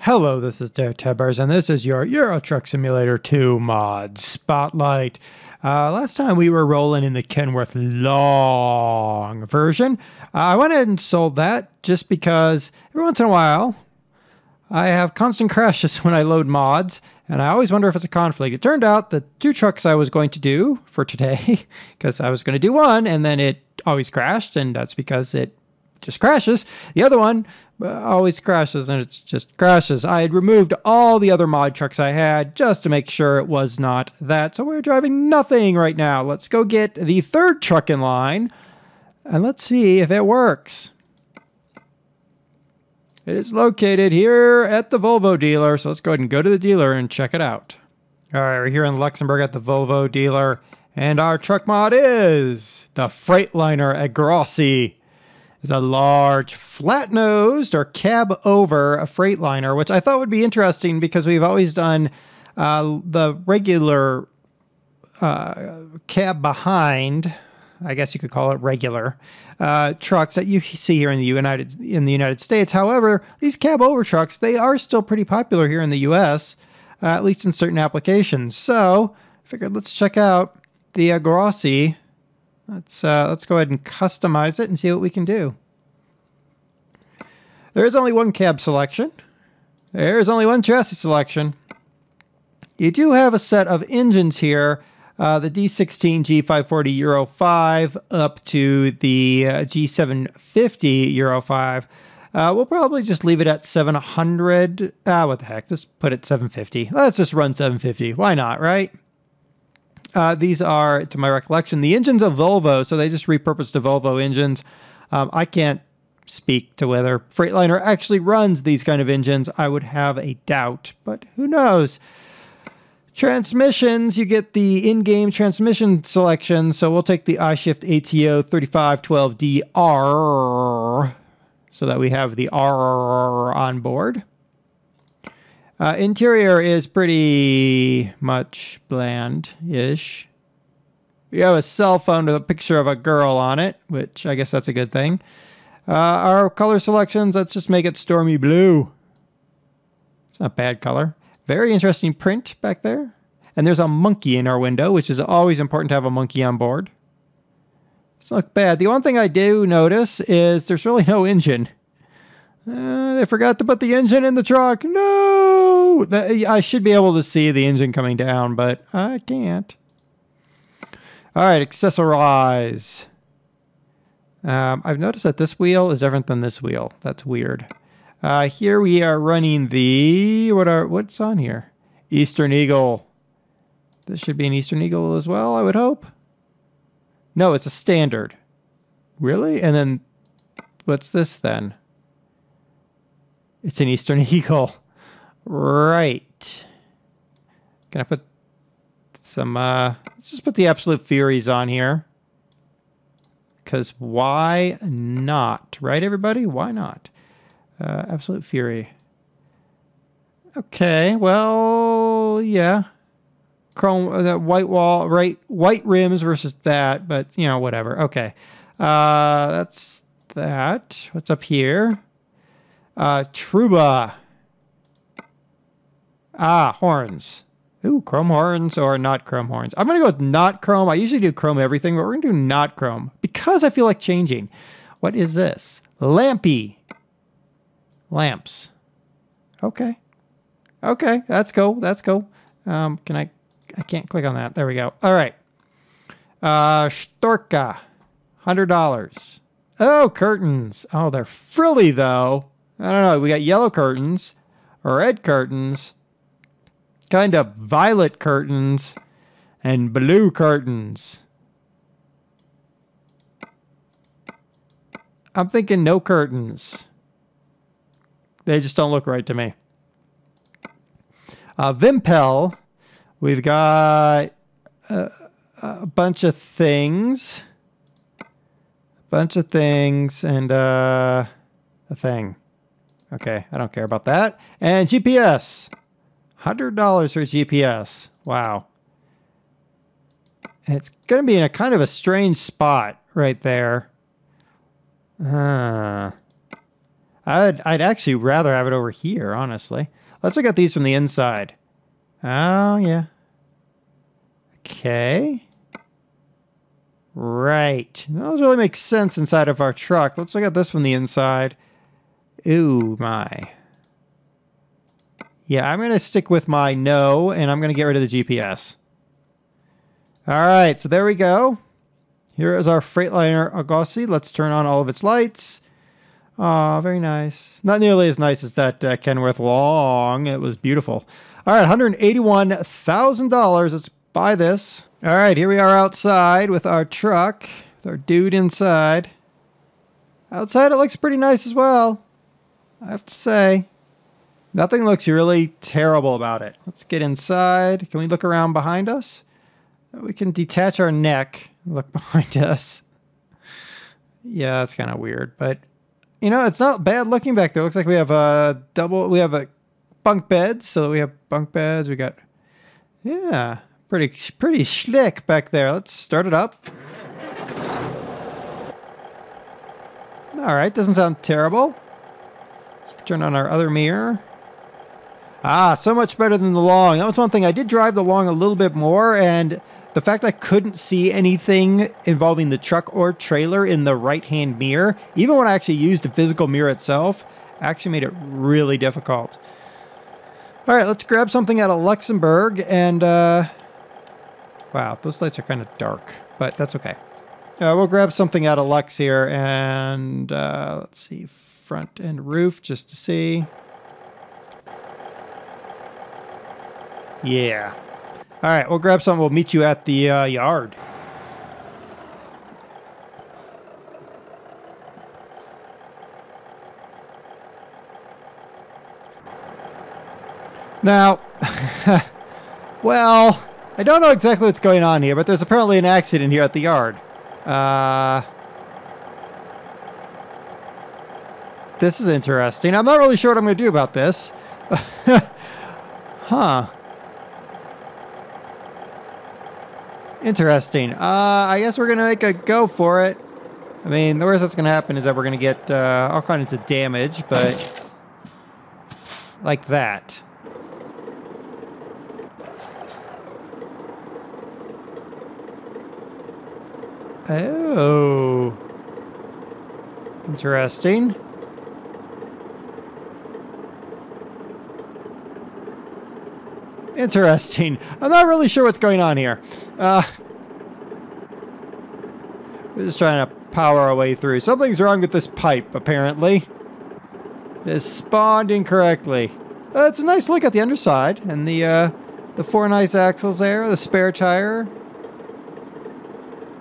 Hello, this is DerTebbers, and this is your Euro Truck Simulator 2 mod spotlight. Last time we were rolling in the Kenworth long version. I went ahead and sold that just because every once in a while I have constant crashes when I load mods, and I always wonder if it's a conflict. It turned out the two trucks I was going to do for today, because I was going to do one and then it always crashed, and that's because it just crashes. The other one always crashes, and it just crashes. I had removed all the other mod trucks I had just to make sure it was not that. So we're driving nothing right now. Let's go get the third truck in line, and let's see if it works. It is located here at the Volvo dealer, so let's go ahead and go to the dealer and check it out. All right, we're here in Luxembourg at the Volvo dealer, and our truck mod is the Freightliner Agrosy. Is a large flat-nosed or cab-over Freightliner, which I thought would be interesting because we've always done the regular cab behind, I guess you could call it regular, trucks that you see here in the United States. However, these cab-over trucks, they are still pretty popular here in the U.S., at least in certain applications. So I figured let's check out the Agrosy. Let's go ahead and customize it and see what we can do. There is only one cab selection. There's only one chassis selection. You do have a set of engines here, the D16 G540 Euro 5 up to the G750 Euro 5. We'll probably just leave it at 700. What the heck? Just put it 750. Let's just run 750. Why not, right? These are, to my recollection, the engines of Volvo, so they just repurposed the Volvo engines. I can't speak to whether Freightliner actually runs these kind of engines. I would have a doubt, but who knows? Transmissions, you get the in-game transmission selection, so we'll take the iShift ATO 3512DR so that we have the R on board. Interior is pretty much bland-ish. We have a cell phone with a picture of a girl on it, which I guess that's a good thing. Our color selections, let's just make it stormy blue. It's not a bad color. Very interesting print back there. And there's a monkey in our window, which is always important to have a monkey on board. It's not bad. The one thing I do notice is there's really no engine. They forgot to put the engine in the truck. No! I should be able to see the engine coming down, but I can't. All right, accessorize. I've noticed that this wheel is different than this wheel. That's weird. Here we are running the... What's on here? Eastern Eagle. This should be an Eastern Eagle as well, I would hope. No, it's a standard. Really? And then what's this then? It's an Eastern Eagle. Right. Can I put some, let's just put the Absolute Furies on here. Because why not? Right, everybody? Why not? Absolute Fury. Okay, well, yeah. Chrome, that white wall, right? White rims versus that, but, you know, whatever. Okay. That's that. What's up here? Truba. Horns. Ooh, chrome horns or not chrome horns. I'm going to go with not chrome. I usually do chrome everything, but we're going to do not chrome because I feel like changing. What is this? Lampy. Lamps. Okay. Okay, that's cool. That's cool. I can't click on that. There we go. All right. Storka. $100. Oh, curtains. Oh, they're frilly though. I don't know. We got yellow curtains, red curtains, kind of violet curtains, and blue curtains. I'm thinking no curtains. They just don't look right to me. Vimpel. We've got a bunch of things. And a thing. Okay, I don't care about that. And GPS. $100 for GPS. Wow. It's going to be in a kind of a strange spot right there. I I'd actually rather have it over here, honestly. Let's look at these from the inside. Oh, yeah. Okay. Right. Those really make sense inside of our truck. Let's look at this from the inside. Ooh, my. Yeah, I'm going to stick with my no, and I'm going to get rid of the GPS. All right, so there we go. Here is our Freightliner Argosy. Let's turn on all of its lights. Oh, very nice. Not nearly as nice as that Kenworth Long. It was beautiful. All right, $181,000. Let's buy this. All right, here we are outside with our truck, with our dude inside. Outside, it looks pretty nice as well, I have to say. Nothing looks really terrible about it. Let's get inside. Can we look around behind us? We can detach our neck and look behind us. Yeah, that's kind of weird, but you know, it's not bad looking back there. Looks like we have a bunk bed, so we have bunk beds. We got, yeah, pretty schlick back there. Let's start it up. All right, doesn't sound terrible. Let's turn on our other mirror. Ah, so much better than the Long. That was one thing. I did drive the Long a little bit more, and the fact I couldn't see anything involving the truck or trailer in the right-hand mirror, even when I actually used the physical mirror itself, actually made it really difficult. All right, let's grab something out of Luxembourg, and wow, those lights are kind of dark, but that's okay. We'll grab something out of Lux here, and let's see, front and roof, just to see. Yeah. All right, we'll grab something. We'll meet you at the yard. Now, well, I don't know exactly what's going on here, but there's apparently an accident here at the yard. This is interesting. I'm not really sure what I'm going to do about this. Huh. Interesting. I guess we're going to make a go for it. I mean, the worst that's going to happen is that we're going to get all kinds of damage, but like that. Oh. Interesting. Interesting. I'm not really sure what's going on here. We're just trying to power our way through. Something's wrong with this pipe, apparently. It is spawned incorrectly. It's a nice look at the underside. And the 4 nice axles there. The spare tire.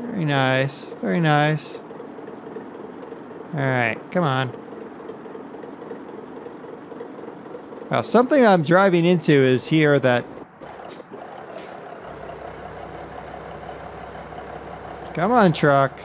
Very nice. Very nice. Alright, come on. Well, something I'm driving into is here that... Come on, truck.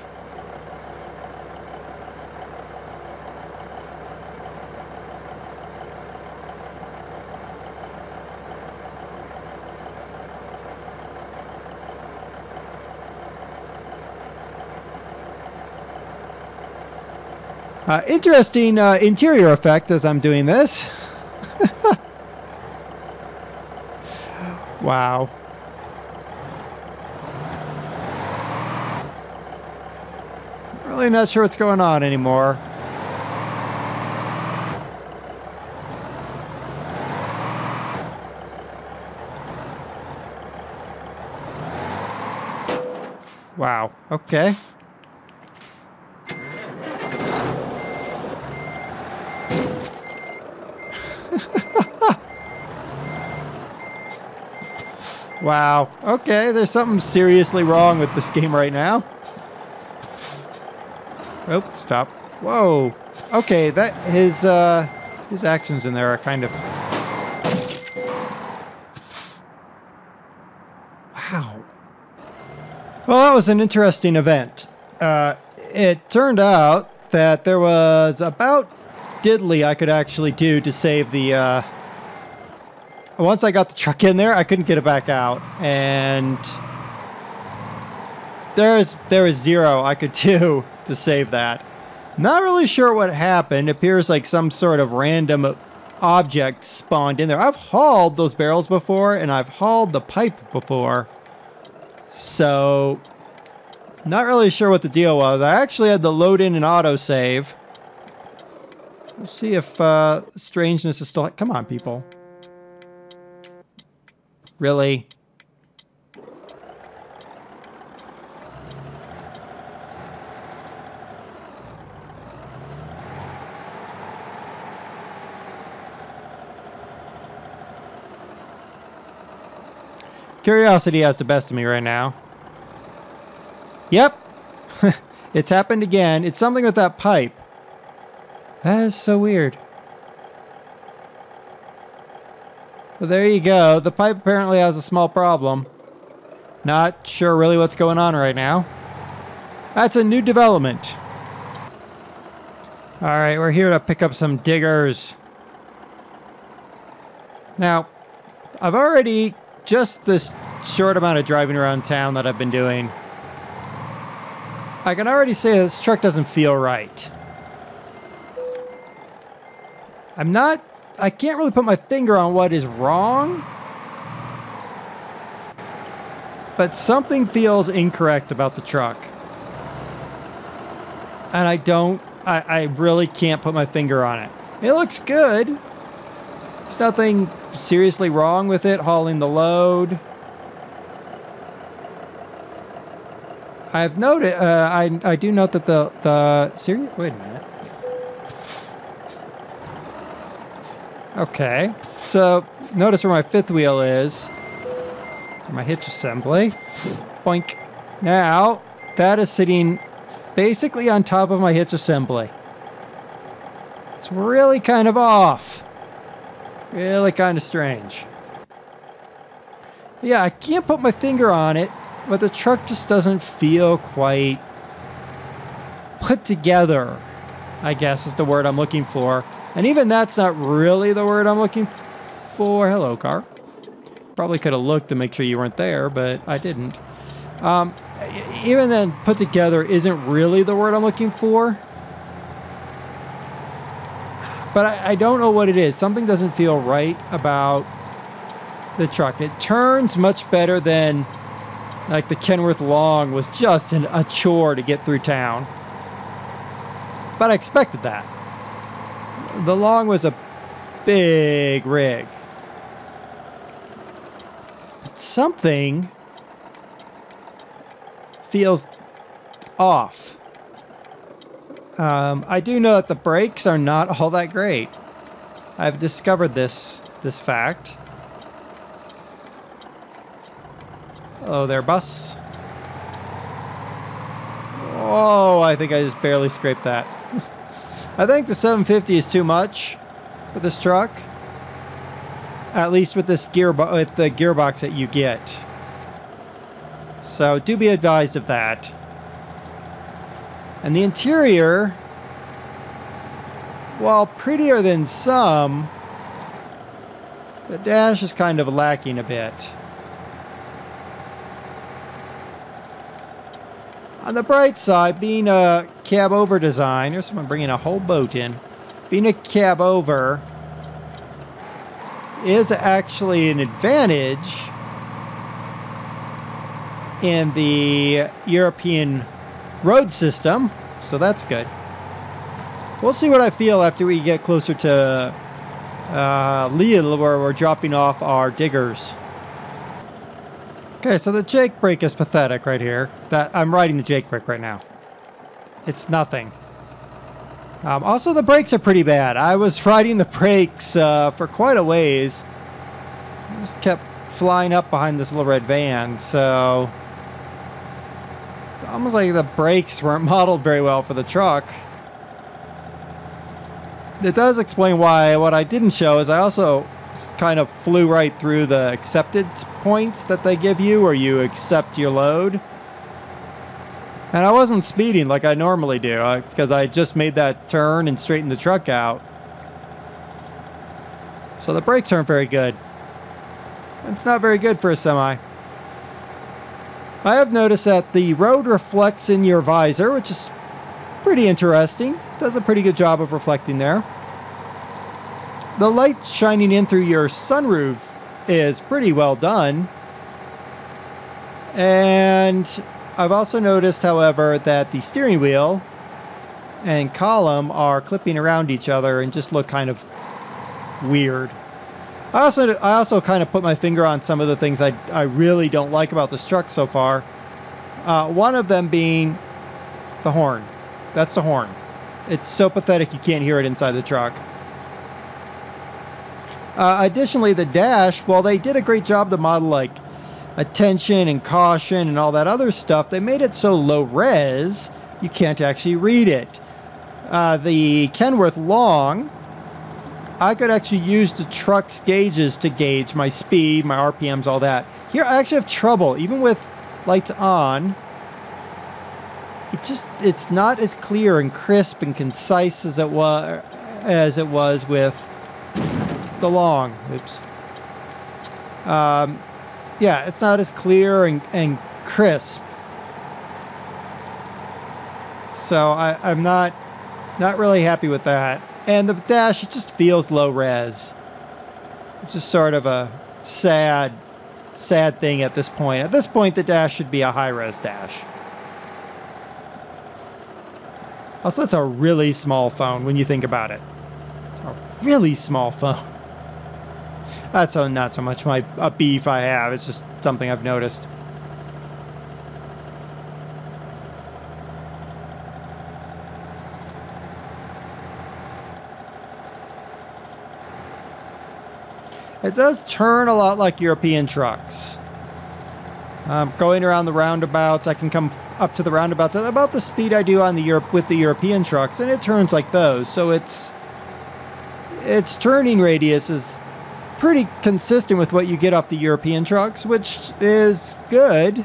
Interesting interior effect as I'm doing this. Wow. Really not sure what's going on anymore. Wow. Okay. Wow. Okay, there's something seriously wrong with this game right now. Oh, stop. Whoa. Okay, that his actions in there are kind of... Wow. Well, that was an interesting event. It turned out that there was about diddly I could actually do to save the... Once I got the truck in there, I couldn't get it back out, and there is zero I could do to save that. Not really sure what happened. It appears like some sort of random object spawned in there. I've hauled those barrels before, and I've hauled the pipe before. So, not really sure what the deal was. I actually had to load in an autosave. We'll see if strangeness is still... Come on, people. Really? Curiosity has the best of me right now. Yep. It's happened again. It's something with that pipe. That is so weird. Well, there you go. The pipe apparently has a small problem. Not sure really what's going on right now. That's a new development. Alright, we're here to pick up some diggers. Now, I've already... Just this short amount of driving around town that I've been doing, I can already say this truck doesn't feel right. I can't really put my finger on what is wrong, but something feels incorrect about the truck. And I really can't put my finger on it. It looks good. There's nothing seriously wrong with it hauling the load. I've noted, I do note that wait a minute. Okay, so notice where my fifth wheel is. My hitch assembly. Boink. Now, that is sitting basically on top of my hitch assembly. It's really kind of off. Really kind of strange. Yeah, I can't put my finger on it, but the truck just doesn't feel quite put together, I guess is the word I'm looking for. And even that's not really the word I'm looking for. Hello, car. Probably could have looked to make sure you weren't there, but I didn't. Even then, put together isn't really the word I'm looking for. But I don't know what it is. Something doesn't feel right about the truck. It turns much better than like the Kenworth Long was just a chore to get through town. But I expected that. The Long was a big rig. But something feels off. I do know that the brakes are not all that great. I've discovered this fact. Hello there, bus. Oh, I think I just barely scraped that. I think the 750 is too much for this truck. At least with this with the gearbox that you get. So do be advised of that. And the interior, while prettier than some, the dash is kind of lacking a bit. On the bright side, being a cab over design, there's someone bringing a whole boat in. Being a cab over is actually an advantage in the European road system, so that's good. We'll see what I feel after we get closer to Lille, where we're dropping off our diggers. Okay, so the jake brake is pathetic right here. I'm riding the jake brake right now. It's nothing. Also, the brakes are pretty bad. I was riding the brakes for quite a ways. I just kept flying up behind this little red van, so it's almost like the brakes weren't modeled very well for the truck. It does explain why. What I didn't show is I also kind of flew right through the acceptance points that they give you, where you accept your load. And I wasn't speeding like I normally do, because I just made that turn and straightened the truck out. So the brakes aren't very good. It's not very good for a semi. I have noticed that the road reflects in your visor, which is pretty interesting. Does a pretty good job of reflecting there. The light shining in through your sunroof is pretty well done. And I've also noticed, however, that the steering wheel and column are clipping around each other and just look kind of weird. I also kind of put my finger on some of the things I really don't like about this truck so far. One of them being the horn. That's the horn. It's so pathetic you can't hear it inside the truck. Additionally, the dash, while they did a great job to model like attention and caution and all that other stuff, they made it so low res you can't actually read it. The Kenworth Long, I could actually use the truck's gauges to gauge my speed, my RPMs, all that. Here I actually have trouble, even with lights on. It's not as clear and crisp and concise as it was with the Long. Oops. Yeah, it's not as clear and crisp. So I'm not really happy with that. And the dash, it just feels low res. It's just sort of a sad thing at this point. At this point, the dash should be a high res dash. Also, that's a really small phone when you think about it. It's a really small phone. That's not so much a beef I have. It's just something I've noticed. It does turn a lot like European trucks. Going around the roundabouts, I can come up to the roundabouts at about the speed I do on with the European trucks, and it turns like those. So its turning radius is pretty consistent with what you get off the European trucks, which is good.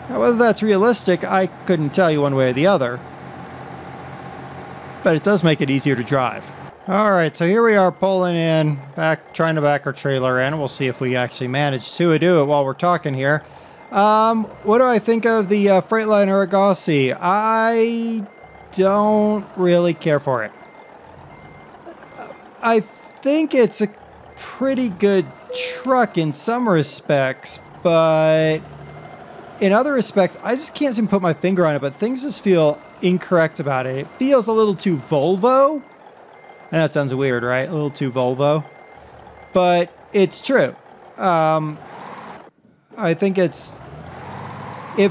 Now, whether that's realistic, I couldn't tell you one way or the other. But it does make it easier to drive. Alright, so here we are pulling in, trying to back our trailer in. We'll see if we actually manage to do it while we're talking here. What do I think of the Freightliner Argosy? I don't really care for it. I think it's a pretty good truck in some respects, but in other respects, I just can't seem to put my finger on it, but things just feel incorrect about it. It feels a little too Volvo. I know it sounds weird, right? A little too Volvo. But it's true. I think it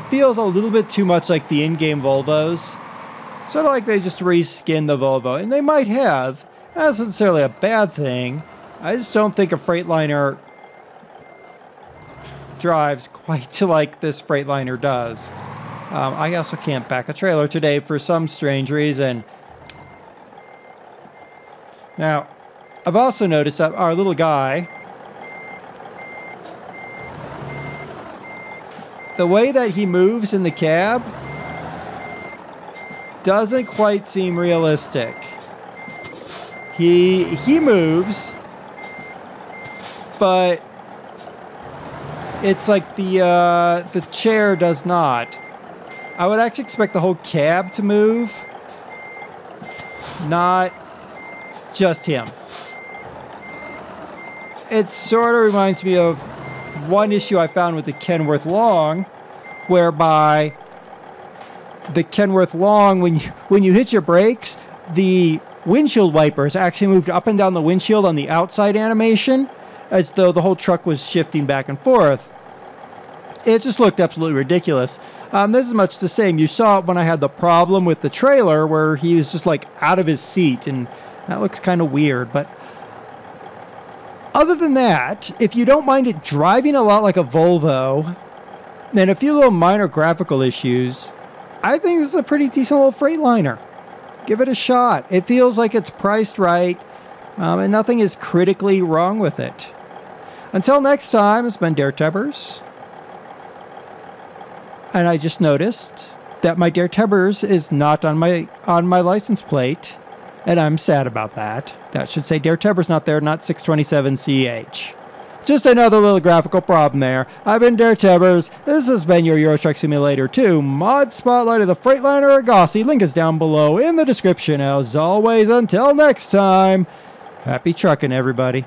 feels a little bit too much like the in-game Volvos. Sort of like they just reskinned the Volvo. And they might have. That's not necessarily a bad thing. I just don't think a Freightliner drives quite like this Freightliner does. I also can't back a trailer today for some strange reason. Now, I've also noticed that our little guy, the way that he moves in the cab doesn't quite seem realistic. He moves, but it's like the chair does not. I would actually expect the whole cab to move, not just him. It sort of reminds me of one issue I found with the Kenworth Long, whereby the Kenworth Long, when you hit your brakes, the windshield wipers actually moved up and down the windshield on the outside animation, as though the whole truck was shifting back and forth. It just looked absolutely ridiculous. This is much the same. You saw it when I had the problem with the trailer, where he was just like out of his seat, and that looks kind of weird. But other than that, if you don't mind it driving a lot like a Volvo, and a few little minor graphical issues, I think this is a pretty decent little Freightliner. Give it a shot. It feels like it's priced right, and nothing is critically wrong with it. Until next time, it's been DerTebbers. And I just noticed that my DerTebbers is not on my license plate. And I'm sad about that. That should say DerTebbers not there, not 627CH. Just another little graphical problem there. I've been DerTebbers. This has been your Euro Truck Simulator 2 mod spotlight of the Freightliner Argosy. Link is down below in the description. As always, until next time, happy trucking, everybody.